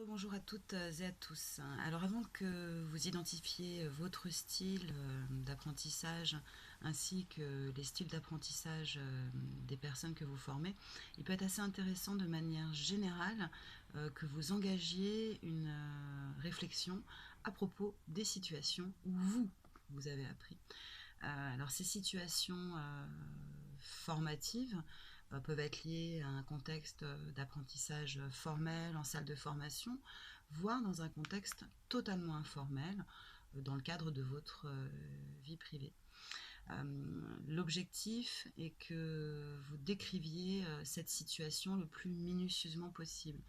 Bonjour à toutes et à tous. Alors avant que vous identifiez votre style d'apprentissage ainsi que les styles d'apprentissage des personnes que vous formez, il peut être assez intéressant de manière générale que vous engagiez une réflexion à propos des situations où vous avez appris. Alors ces situations formatives peuvent être liées à un contexte d'apprentissage formel en salle de formation, voire dans un contexte totalement informel dans le cadre de votre vie privée. L'objectif est que vous décriviez cette situation le plus minutieusement possible.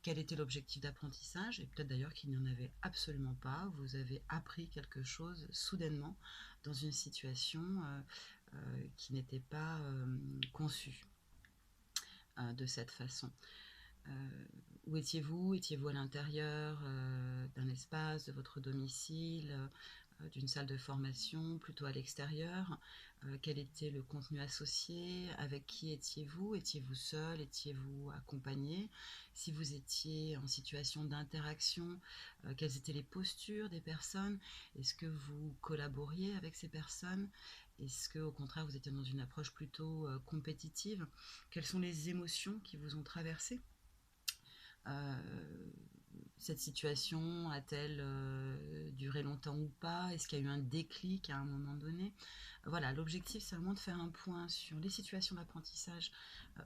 Quel était l'objectif d'apprentissage? Et peut-être d'ailleurs qu'il n'y en avait absolument pas. Vous avez appris quelque chose soudainement dans une situation qui n'était pas conçue de cette façon. Où étiez-vous? Étiez-vous à l'intérieur d'un espace, de votre domicile, d'une salle de formation, plutôt à l'extérieur? Quel était le contenu associé? Avec qui étiez-vous? Étiez-vous seul? Étiez-vous accompagné? Si vous étiez en situation d'interaction, quelles étaient les postures des personnes? Est-ce que vous collaboriez avec ces personnes? Est-ce que, au contraire, vous étiez dans une approche plutôt compétitive? Quelles sont les émotions qui vous ont traversé? Cette situation a-t-elle duré longtemps ou pas? Est-ce qu'il y a eu un déclic à un moment donné? Voilà, l'objectif c'est vraiment de faire un point sur les situations d'apprentissage,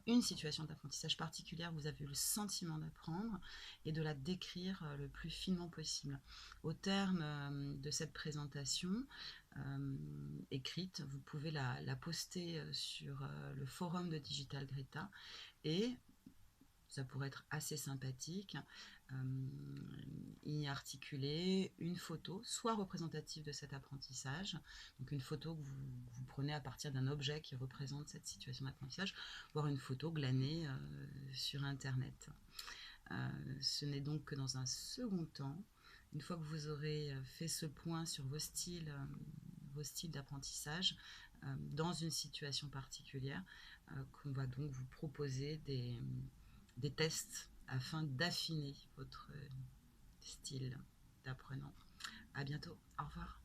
une situation d'apprentissage particulière, vous avez eu le sentiment d'apprendre, et de la décrire le plus finement possible. Au terme de cette présentation écrite, vous pouvez la poster sur le forum de Digital Greta, et ça pourrait être assez sympathique, y articuler une photo, soit représentative de cet apprentissage, donc une photo que vous prenez à partir d'un objet qui représente cette situation d'apprentissage, voire une photo glanée sur Internet. Ce n'est donc que dans un second temps, une fois que vous aurez fait ce point sur vos styles d'apprentissage dans une situation particulière, qu'on va donc vous proposer des tests afin d'affiner votre style d'apprenant. À bientôt, au revoir.